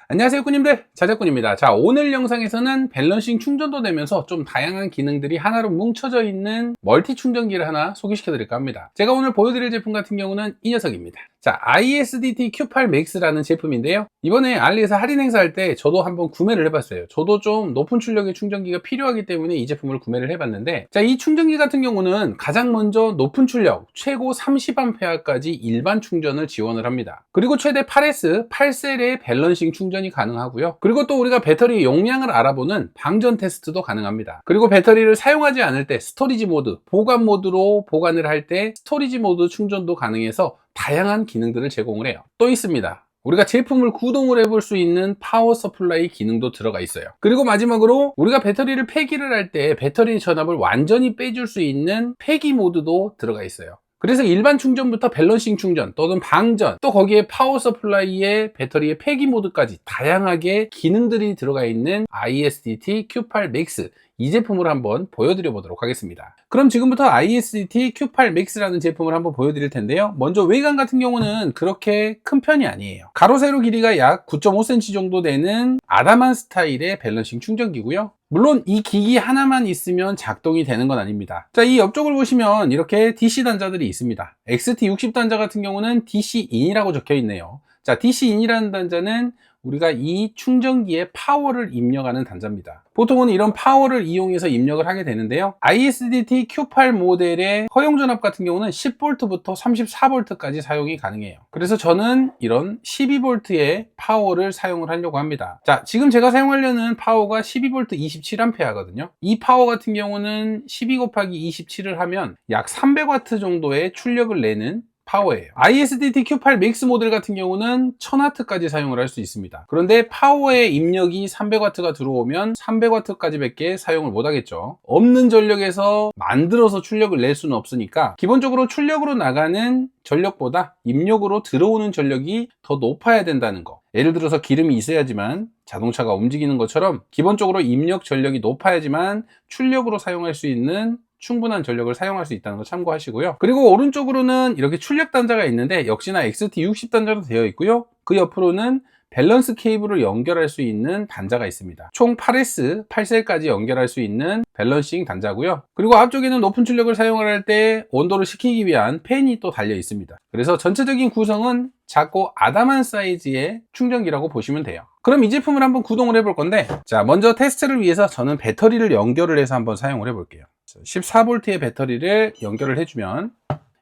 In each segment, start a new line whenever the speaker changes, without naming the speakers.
안녕하세요 꾸님들, 자작꾼입니다. 자, 오늘 영상에서는 밸런싱 충전도 되면서 좀 다양한 기능들이 하나로 뭉쳐져 있는 멀티 충전기를 하나 소개시켜 드릴까 합니다. 제가 오늘 보여드릴 제품 같은 경우는 이 녀석입니다. 자, ISDT Q8 Max라는 제품인데요, 이번에 알리에서 할인 행사할 때 저도 한번 구매를 해봤어요. 저도 좀 높은 출력의 충전기가 필요하기 때문에 이 제품을 구매를 해봤는데, 자, 이 충전기 같은 경우는 가장 먼저 높은 출력 최고 30A까지 일반 충전을 지원을 합니다. 그리고 최대 8S 8셀의 밸런싱 충전이 가능하고요. 그리고 또 우리가 배터리 용량을 알아보는 방전 테스트도 가능합니다. 그리고 배터리를 사용하지 않을 때 스토리지 모드, 보관 모드로 보관을 할 때 스토리지 모드 충전도 가능해서 다양한 기능들을 제공을 해요. 또 있습니다. 우리가 제품을 구동을 해볼 수 있는 파워 서플라이 기능도 들어가 있어요. 그리고 마지막으로 우리가 배터리를 폐기를 할 때 배터리 전압을 완전히 빼줄 수 있는 폐기 모드도 들어가 있어요. 그래서 일반 충전부터 밸런싱 충전 또는 방전, 또 거기에 파워 서플라이에 배터리의 폐기 모드까지 다양하게 기능들이 들어가 있는 ISDT Q8 Max, 이 제품을 한번 보여드려 보도록 하겠습니다. 그럼 지금부터 ISDT Q8 Max라는 제품을 한번 보여드릴 텐데요, 먼저 외관 같은 경우는 그렇게 큰 편이 아니에요. 가로 세로 길이가 약 9.5cm 정도 되는 아담한 스타일의 밸런싱 충전기고요. 물론 이 기기 하나만 있으면 작동이 되는 건 아닙니다. 자, 이 옆쪽을 보시면 이렇게 DC 단자들이 있습니다. XT60 단자 같은 경우는 DC-in이라고 적혀 있네요. 자, DC-in이라는 단자는 우리가 이 충전기에 파워를 입력하는 단자입니다. 보통은 이런 파워를 이용해서 입력을 하게 되는데요, ISDT Q8 모델의 허용 전압 같은 경우는 10V부터 34V까지 사용이 가능해요. 그래서 저는 이런 12V의 파워를 사용을 하려고 합니다. 자, 지금 제가 사용하려는 파워가 12V 27A거든요 이 파워 같은 경우는 12 곱하기 27을 하면 약 300W 정도의 출력을 내는 파워예요. ISDT Q8 Max 모델 같은 경우는 1000W까지 사용을 할 수 있습니다. 그런데 파워의 입력이 300W가 들어오면 300W까지 밖에 사용을 못 하겠죠. 없는 전력에서 만들어서 출력을 낼 수는 없으니까 기본적으로 출력으로 나가는 전력보다 입력으로 들어오는 전력이 더 높아야 된다는 거. 예를 들어서 기름이 있어야지만 자동차가 움직이는 것처럼 기본적으로 입력 전력이 높아야지만 출력으로 사용할 수 있는 충분한 전력을 사용할 수 있다는 거 참고하시고요. 그리고 오른쪽으로는 이렇게 출력 단자가 있는데 역시나 XT60 단자로 되어 있고요. 그 옆으로는 밸런스 케이블을 연결할 수 있는 단자가 있습니다. 총 8S, 8셀까지 연결할 수 있는 밸런싱 단자고요. 그리고 앞쪽에는 높은 출력을 사용할 때 온도를 식히기 위한 팬이 또 달려 있습니다. 그래서 전체적인 구성은 작고 아담한 사이즈의 충전기라고 보시면 돼요. 그럼 이 제품을 한번 구동을 해볼 건데, 자, 먼저 테스트를 위해서 저는 배터리를 연결을 해서 한번 사용을 해볼게요. 14V의 배터리를 연결을 해주면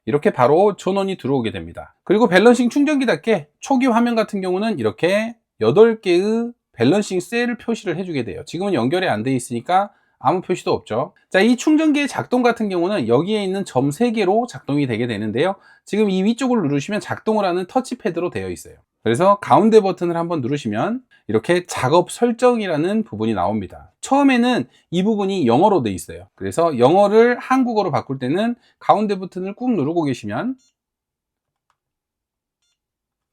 이렇게 바로 전원이 들어오게 됩니다. 그리고 밸런싱 충전기답게 초기 화면 같은 경우는 이렇게 8개의 밸런싱 셀을 표시를 해주게 돼요. 지금은 연결이 안 돼 있으니까 아무 표시도 없죠. 자, 이 충전기의 작동 같은 경우는 여기에 있는 점 3개로 작동이 되게 되는데요, 지금 이 위쪽을 누르시면 작동을 하는 터치패드로 되어 있어요. 그래서 가운데 버튼을 한번 누르시면 이렇게 작업 설정이라는 부분이 나옵니다. 처음에는 이 부분이 영어로 되어 있어요. 그래서 영어를 한국어로 바꿀 때는 가운데 버튼을 꾹 누르고 계시면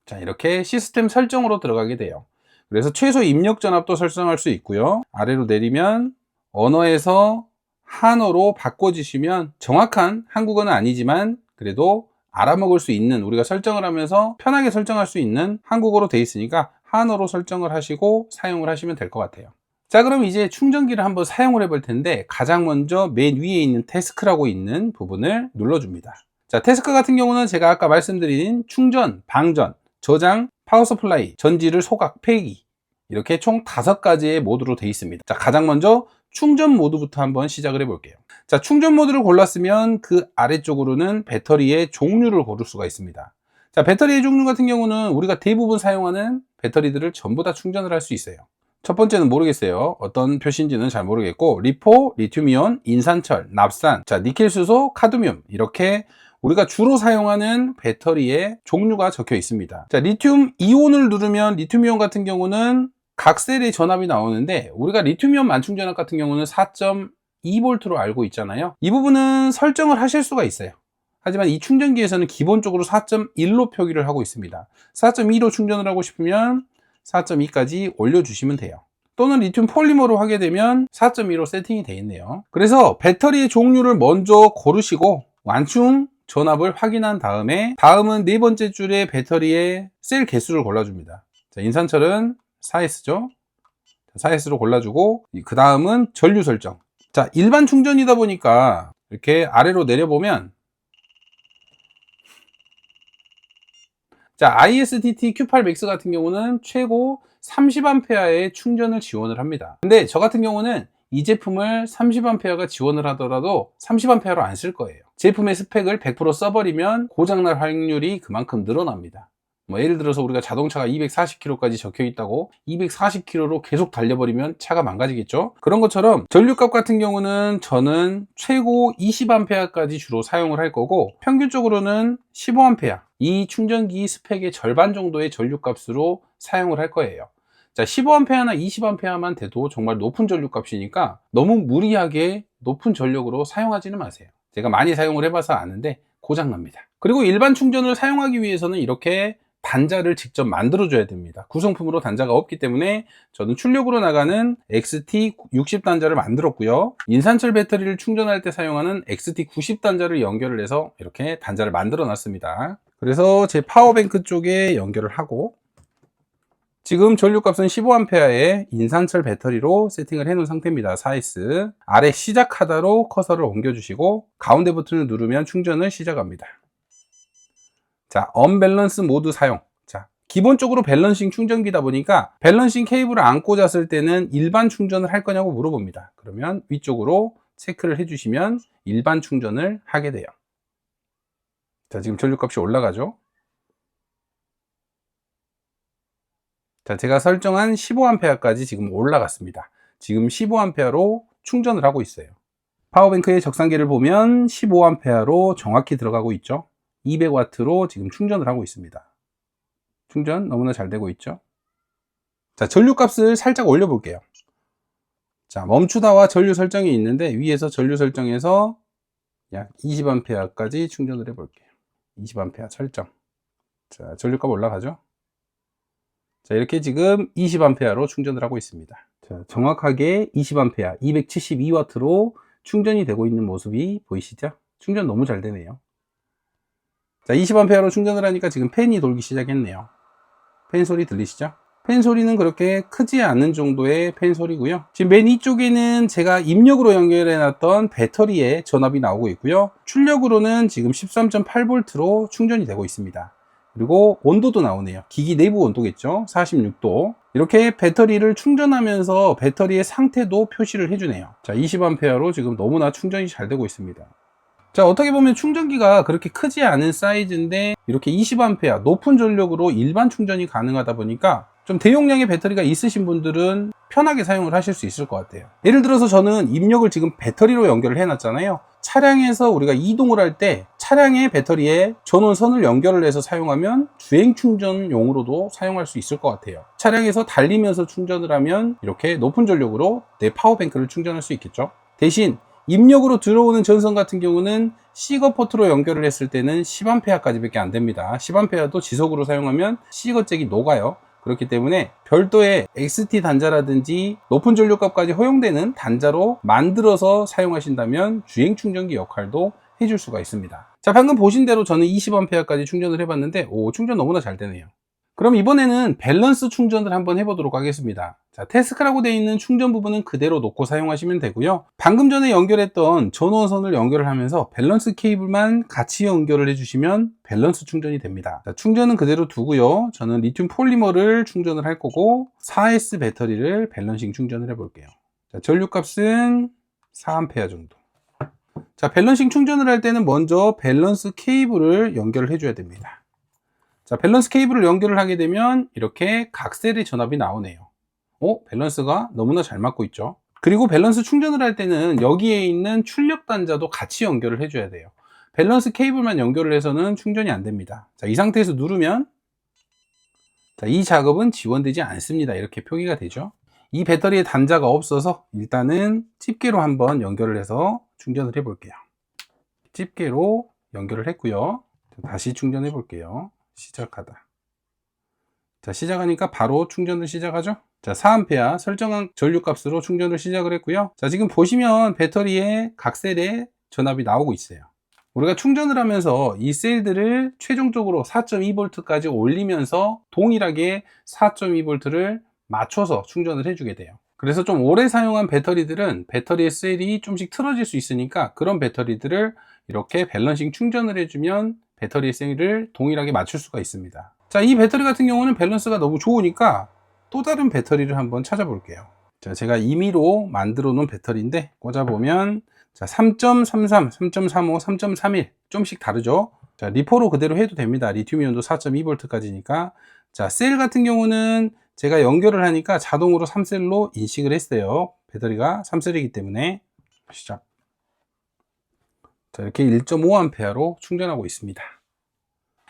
자, 이렇게 시스템 설정으로 들어가게 돼요. 그래서 최소 입력 전압도 설정할 수 있고요. 아래로 내리면 언어에서 한어로 바꿔주시면 정확한 한국어는 아니지만 그래도 알아먹을 수 있는, 우리가 설정을 하면서 편하게 설정할 수 있는 한국어로 되어 있으니까 한어로 설정을 하시고 사용을 하시면 될 것 같아요. 자, 그럼 이제 충전기를 한번 사용을 해볼 텐데, 가장 먼저 맨 위에 있는 태스크라고 있는 부분을 눌러줍니다. 자, 태스크 같은 경우는 제가 아까 말씀드린 충전, 방전, 저장, 파워 서플라이, 전지를 소각, 폐기, 이렇게 총 5가지의 모드로 되어 있습니다. 자, 가장 먼저 충전 모드부터 한번 시작을 해볼게요. 자, 충전 모드를 골랐으면 그 아래쪽으로는 배터리의 종류를 고를 수가 있습니다. 자, 배터리의 종류 같은 경우는 우리가 대부분 사용하는 배터리들을 전부 다 충전을 할 수 있어요. 첫 번째는 모르겠어요. 어떤 표시인지는 잘 모르겠고, 리포, 리튬이온, 인산철, 납산, 자, 니켈 수소, 카드뮴, 이렇게 우리가 주로 사용하는 배터리의 종류가 적혀 있습니다. 자, 리튬 이온을 누르면 리튬 이온 같은 경우는 각 셀의 전압이 나오는데, 우리가 리튬이온 만충 전압 같은 경우는 4.2V로 알고 있잖아요. 이 부분은 설정을 하실 수가 있어요. 하지만 이 충전기에서는 기본적으로 4.1로 표기를 하고 있습니다. 4.2로 충전을 하고 싶으면 4.2까지 올려주시면 돼요. 또는 리튬 폴리머로 하게 되면 4.2로 세팅이 되어 있네요. 그래서 배터리의 종류를 먼저 고르시고 완충 전압을 확인한 다음에, 다음은 네 번째 줄에 배터리의 셀 개수를 골라줍니다. 자, 인산철은 4S죠. 4S로 골라주고, 그 다음은 전류 설정. 자, 일반 충전이다 보니까 이렇게 아래로 내려보면, 자, ISDT Q8 Max 같은 경우는 최고 30A의 충전을 지원을 합니다. 근데 저 같은 경우는 이 제품을 30A가 지원을 하더라도 30A로 안 쓸 거예요. 제품의 스펙을 100% 써버리면 고장날 확률이 그만큼 늘어납니다. 뭐 예를 들어서 우리가 자동차가 240km까지 적혀 있다고 240km로 계속 달려버리면 차가 망가지겠죠. 그런 것처럼 전류값 같은 경우는 저는 최고 20A까지 주로 사용을 할 거고, 평균적으로는 15A, 이 충전기 스펙의 절반 정도의 전류값으로 사용을 할 거예요. 자, 15A나 20A만 돼도 정말 높은 전류값이니까 너무 무리하게 높은 전력으로 사용하지는 마세요. 제가 많이 사용을 해봐서 아는데 고장납니다. 그리고 일반 충전을 사용하기 위해서는 이렇게 단자를 직접 만들어 줘야 됩니다. 구성품으로 단자가 없기 때문에 저는 출력으로 나가는 XT60 단자를 만들었고요, 인산철 배터리를 충전할 때 사용하는 XT90 단자를 연결을 해서 이렇게 단자를 만들어 놨습니다. 그래서 제 파워뱅크 쪽에 연결을 하고, 지금 전류값은 15A의 인산철 배터리로 세팅을 해 놓은 상태입니다. 4S 아래 시작하다로 커서를 옮겨주시고 가운데 버튼을 누르면 충전을 시작합니다. 자, 언밸런스 모드 사용. 자, 기본적으로 밸런싱 충전기다 보니까 밸런싱 케이블을 안 꽂았을 때는 일반 충전을 할 거냐고 물어봅니다. 그러면 위쪽으로 체크를 해주시면 일반 충전을 하게 돼요. 자, 지금 전류값이 올라가죠. 자, 제가 설정한 15A까지 지금 올라갔습니다. 지금 15A로 충전을 하고 있어요. 파워뱅크의 적상계를 보면 15A로 정확히 들어가고 있죠. 200W로 지금 충전을 하고 있습니다. 충전 너무나 잘 되고 있죠. 자, 전류값을 살짝 올려 볼게요. 자, 멈추다와 전류 설정이 있는데 위에서 전류 설정에서 약 20A까지 충전을 해 볼게요. 20A 설정. 자, 전류값 올라가죠. 자, 이렇게 지금 20A로 충전을 하고 있습니다. 자, 정확하게 20A, 272W로 충전이 되고 있는 모습이 보이시죠? 충전 너무 잘 되네요. 자, 20A로 충전을 하니까 지금 팬이 돌기 시작했네요. 팬 소리 들리시죠? 팬 소리는 그렇게 크지 않은 정도의 팬 소리고요. 지금 맨 위쪽에는 제가 입력으로 연결해 놨던 배터리의 전압이 나오고 있고요. 출력으로는 지금 13.8V로 충전이 되고 있습니다. 그리고 온도도 나오네요. 기기 내부 온도겠죠. 46도. 이렇게 배터리를 충전하면서 배터리의 상태도 표시를 해주네요. 자, 20A로 지금 너무나 충전이 잘 되고 있습니다. 자, 어떻게 보면 충전기가 그렇게 크지 않은 사이즈인데 이렇게 20A 높은 전력으로 일반 충전이 가능하다 보니까 좀 대용량의 배터리가 있으신 분들은 편하게 사용을 하실 수 있을 것 같아요. 예를 들어서 저는 입력을 지금 배터리로 연결을 해 놨잖아요. 차량에서 우리가 이동을 할 때 차량의 배터리에 전원선을 연결을 해서 사용하면 주행 충전용으로도 사용할 수 있을 것 같아요. 차량에서 달리면서 충전을 하면 이렇게 높은 전력으로 내 파워뱅크를 충전할 수 있겠죠. 대신 입력으로 들어오는 전선 같은 경우는 C거 포트로 연결을 했을 때는 10A까지 밖에 안 됩니다. 10A도 지속으로 사용하면 C거 잭이 녹아요. 그렇기 때문에 별도의 XT 단자라든지 높은 전류값까지 허용되는 단자로 만들어서 사용하신다면 주행 충전기 역할도 해줄 수가 있습니다. 자, 방금 보신 대로 저는 20A까지 충전을 해봤는데 충전 너무나 잘 되네요. 그럼 이번에는 밸런스 충전을 한번 해보도록 하겠습니다. 자, 테스크라고 되어 있는 충전 부분은 그대로 놓고 사용하시면 되고요. 방금 전에 연결했던 전원선을 연결을 하면서 밸런스 케이블만 같이 연결을 해주시면 밸런스 충전이 됩니다. 자, 충전은 그대로 두고요. 저는 리튬 폴리머를 충전을 할 거고 4S 배터리를 밸런싱 충전을 해볼게요. 자, 전류값은 4A 정도. 자, 밸런싱 충전을 할 때는 먼저 밸런스 케이블을 연결을 해줘야 됩니다. 자, 밸런스 케이블을 연결을 하게 되면 이렇게 각셀의 전압이 나오네요. 밸런스가 너무나 잘 맞고 있죠. 그리고 밸런스 충전을 할 때는 여기에 있는 출력 단자도 같이 연결을 해줘야 돼요. 밸런스 케이블만 연결을 해서는 충전이 안 됩니다. 자, 이 상태에서 누르면 자, 이 작업은 지원되지 않습니다. 이렇게 표기가 되죠. 이 배터리에 단자가 없어서 일단은 집게로 한번 연결을 해서 충전을 해 볼게요. 집게로 연결을 했고요. 다시 충전해 볼게요. 시작하다. 자, 시작하니까 바로 충전을 시작하죠. 자, 4A 설정한 전류값으로 충전을 시작을 했고요. 자, 지금 보시면 배터리에 각셀에 전압이 나오고 있어요. 우리가 충전을 하면서 이 셀들을 최종적으로 4.2V까지 올리면서 동일하게 4.2V를 맞춰서 충전을 해주게 돼요. 그래서 좀 오래 사용한 배터리들은 배터리의 셀이 좀씩 틀어질 수 있으니까 그런 배터리들을 이렇게 밸런싱 충전을 해주면 배터리의 셀을 동일하게 맞출 수가 있습니다. 자, 이 배터리 같은 경우는 밸런스가 너무 좋으니까 또 다른 배터리를 한번 찾아볼게요. 자, 제가 임의로 만들어 놓은 배터리인데 꽂아보면 자, 3.33, 3.35, 3.31 좀씩 다르죠. 자, 리포로 그대로 해도 됩니다. 리튬 이온도 4.2V까지니까. 자, 셀 같은 경우는 제가 연결을 하니까 자동으로 3셀로 인식을 했어요. 배터리가 3셀이기 때문에. 시작. 자, 이렇게 1.5A로 충전하고 있습니다.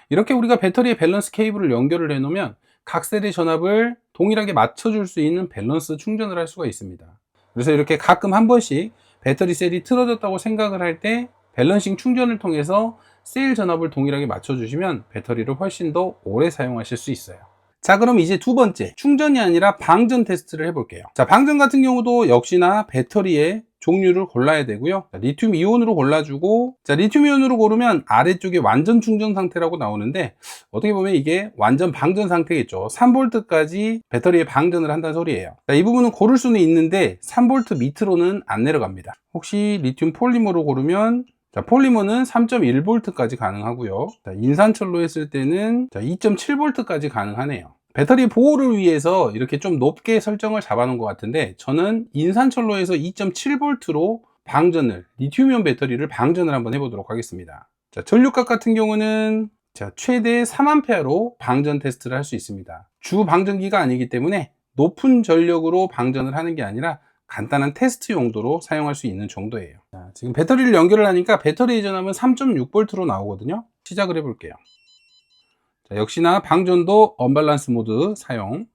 이렇게 우리가 배터리에 밸런스 케이블을 연결을 해 놓으면 각 셀의 전압을 동일하게 맞춰줄 수 있는 밸런스 충전을 할 수가 있습니다. 그래서 이렇게 가끔 한 번씩 배터리 셀이 틀어졌다고 생각을 할 때 밸런싱 충전을 통해서 셀 전압을 동일하게 맞춰주시면 배터리를 훨씬 더 오래 사용하실 수 있어요. 자, 그럼 이제 두 번째, 충전이 아니라 방전 테스트를 해볼게요. 자, 방전 같은 경우도 역시나 배터리의 종류를 골라야 되고요. 자, 리튬 이온으로 골라주고, 자, 리튬 이온으로 고르면 아래쪽에 완전 충전 상태라고 나오는데 어떻게 보면 이게 완전 방전 상태겠죠. 3V까지 배터리에 방전을 한다는 소리예요. 자, 이 부분은 고를 수는 있는데 3V 밑으로는 안 내려갑니다. 혹시 리튬 폴리머로 고르면 자, 폴리머는 3.1V까지 가능하고요. 자, 인산철로 했을 때는 2.7V까지 가능하네요. 배터리 보호를 위해서 이렇게 좀 높게 설정을 잡아놓은 것 같은데 저는 인산철로에서 2.7V로 방전을, 리튬이온 배터리를 방전을 한번 해보도록 하겠습니다. 자, 전류값 같은 경우는 자, 최대 3A로 방전 테스트를 할 수 있습니다. 주 방전기가 아니기 때문에 높은 전력으로 방전을 하는 게 아니라 간단한 테스트 용도로 사용할 수 있는 정도예요. 자, 지금 배터리를 연결을 하니까 배터리 전압은 3.6V로 나오거든요. 시작을 해볼게요. 자, 역시나 방전도 언밸런스 모드 사용.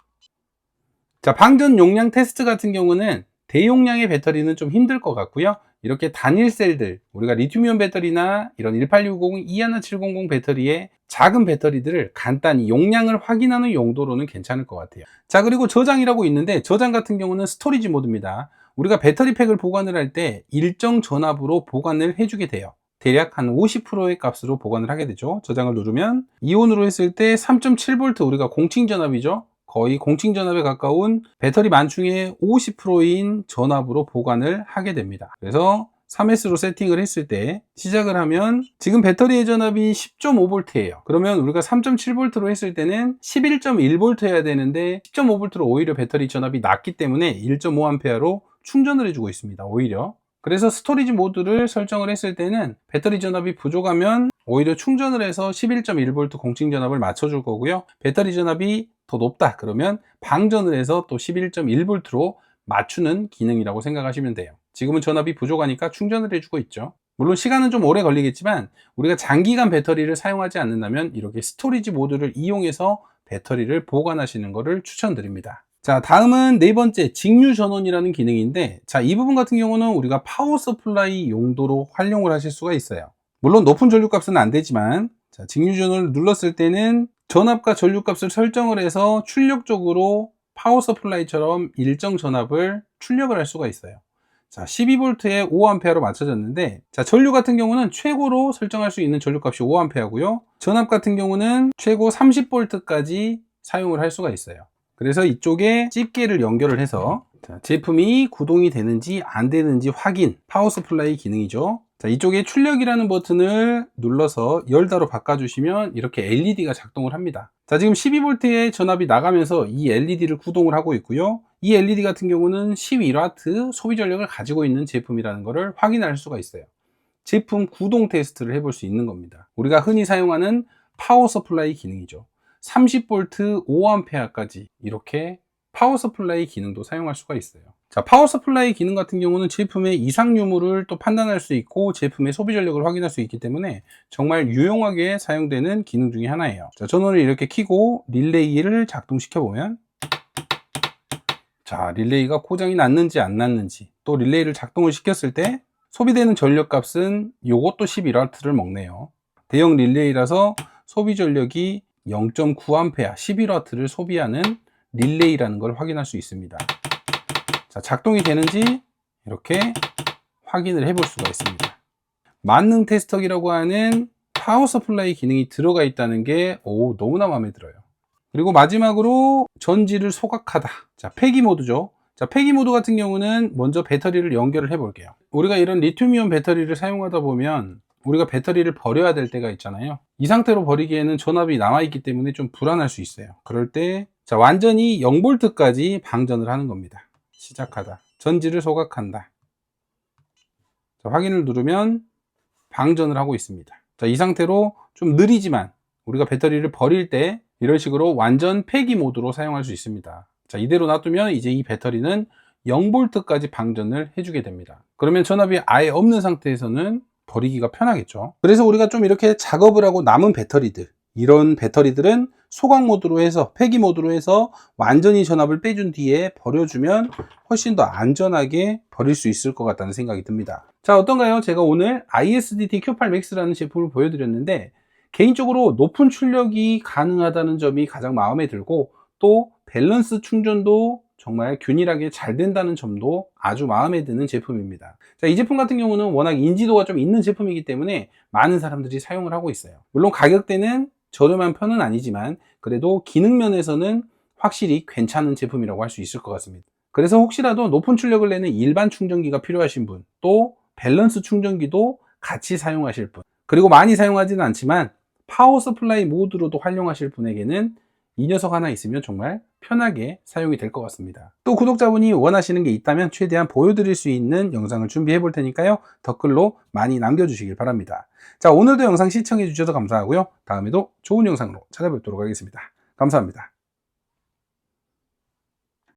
자, 방전 용량 테스트 같은 경우는 대용량의 배터리는 좀 힘들 것 같고요. 이렇게 단일 셀들, 우리가 리튬이온 배터리나 이런 18650, 21700 배터리의 작은 배터리들을 간단히 용량을 확인하는 용도로는 괜찮을 것 같아요. 자, 그리고 저장이라고 있는데 저장 같은 경우는 스토리지 모드입니다. 우리가 배터리 팩을 보관을 할 때 일정 전압으로 보관을 해주게 돼요. 대략 한 50%의 값으로 보관을 하게 되죠. 저장을 누르면 이온으로 했을 때 3.7V, 우리가 공칭 전압이죠. 거의 공칭 전압에 가까운 배터리 만충의 50%인 전압으로 보관을 하게 됩니다. 그래서 3S로 세팅을 했을 때 시작을 하면 지금 배터리의 전압이 10.5V예요. 그러면 우리가 3.7V로 했을 때는 11.1V 해야 되는데 10.5V로 오히려 배터리 전압이 낮기 때문에 1.5A로 충전을 해주고 있습니다. 오히려. 그래서 스토리지 모드를 설정을 했을 때는 배터리 전압이 부족하면 오히려 충전을 해서 11.1V 공칭 전압을 맞춰줄 거고요. 배터리 전압이 더 높다 그러면 방전을 해서 또 11.1V로 맞추는 기능이라고 생각하시면 돼요. 지금은 전압이 부족하니까 충전을 해주고 있죠. 물론 시간은 좀 오래 걸리겠지만 우리가 장기간 배터리를 사용하지 않는다면 이렇게 스토리지 모드를 이용해서 배터리를 보관하시는 것을 추천드립니다. 자, 다음은 네 번째, 직류 전원이라는 기능인데, 자, 이 부분 같은 경우는 우리가 파워 서플라이 용도로 활용을 하실 수가 있어요. 물론 높은 전류값은 안 되지만, 자, 직류 전원을 눌렀을 때는 전압과 전류값을 설정을 해서 출력적으로 파워 서플라이처럼 일정 전압을 출력을 할 수가 있어요. 자, 12V에 5A로 맞춰졌는데, 자, 전류 같은 경우는 최고로 설정할 수 있는 전류값이 5A고요. 전압 같은 경우는 최고 30V까지 사용을 할 수가 있어요. 그래서 이쪽에 집게를 연결을 해서 제품이 구동이 되는지 안 되는지 확인, 파워 서플라이 기능이죠. 자, 이쪽에 출력이라는 버튼을 눌러서 열다로 바꿔주시면 이렇게 LED가 작동을 합니다. 자, 지금 12V의 전압이 나가면서 이 LED를 구동을 하고 있고요. 이 LED 같은 경우는 11W 소비 전력을 가지고 있는 제품이라는 것을 확인할 수가 있어요. 제품 구동 테스트를 해볼 수 있는 겁니다. 우리가 흔히 사용하는 파워 서플라이 기능이죠. 30V 5A까지 이렇게 파워 서플라이 기능도 사용할 수가 있어요. 자, 파워 서플라이 기능 같은 경우는 제품의 이상 유무를 또 판단할 수 있고 제품의 소비 전력을 확인할 수 있기 때문에 정말 유용하게 사용되는 기능 중에 하나예요. 자, 전원을 이렇게 켜고 릴레이를 작동시켜 보면 자, 릴레이가 고장이 났는지 안 났는지, 또 릴레이를 작동을 시켰을 때 소비되는 전력 값은 요것도 11W를 먹네요. 대형 릴레이라서 소비 전력이 0.9A, 11W를 소비하는 릴레이라는 걸 확인할 수 있습니다. 자, 작동이 되는지 이렇게 확인을 해볼 수가 있습니다. 만능 테스터기라고 하는 파워 서플라이 기능이 들어가 있다는 게 너무나 마음에 들어요. 그리고 마지막으로 전지를 소각하다. 자, 폐기 모드죠. 자, 폐기 모드 같은 경우는 먼저 배터리를 연결을 해 볼게요. 우리가 이런 리튬이온 배터리를 사용하다 보면 우리가 배터리를 버려야 될 때가 있잖아요. 이 상태로 버리기에는 전압이 남아있기 때문에 좀 불안할 수 있어요. 그럴 때, 자, 완전히 0V까지 방전을 하는 겁니다. 시작하다. 전지를 소각한다. 자, 확인을 누르면 방전을 하고 있습니다. 자, 이 상태로 좀 느리지만 우리가 배터리를 버릴 때 이런 식으로 완전 폐기 모드로 사용할 수 있습니다. 자, 이대로 놔두면 이제 이 배터리는 0V까지 방전을 해주게 됩니다. 그러면 전압이 아예 없는 상태에서는 버리기가 편하겠죠. 그래서 우리가 좀 이렇게 작업을 하고 남은 배터리들, 이런 배터리들은 소각 모드로 해서, 폐기 모드로 해서 완전히 전압을 빼준 뒤에 버려주면 훨씬 더 안전하게 버릴 수 있을 것 같다는 생각이 듭니다. 자, 어떤가요? 제가 오늘 ISDT Q8 Max라는 제품을 보여드렸는데 개인적으로 높은 출력이 가능하다는 점이 가장 마음에 들고, 또 밸런스 충전도 정말 균일하게 잘 된다는 점도 아주 마음에 드는 제품입니다. 자, 이 제품 같은 경우는 워낙 인지도가 좀 있는 제품이기 때문에 많은 사람들이 사용을 하고 있어요. 물론 가격대는 저렴한 편은 아니지만 그래도 기능 면에서는 확실히 괜찮은 제품이라고 할 수 있을 것 같습니다. 그래서 혹시라도 높은 출력을 내는 일반 충전기가 필요하신 분, 또 밸런스 충전기도 같이 사용하실 분, 그리고 많이 사용하지는 않지만 파워 서플라이 모드로도 활용하실 분에게는 이 녀석 하나 있으면 정말 편하게 사용이 될 것 같습니다. 또 구독자분이 원하시는 게 있다면 최대한 보여드릴 수 있는 영상을 준비해 볼 테니까요. 댓글로 많이 남겨주시길 바랍니다. 자, 오늘도 영상 시청해 주셔서 감사하고요. 다음에도 좋은 영상으로 찾아뵙도록 하겠습니다. 감사합니다.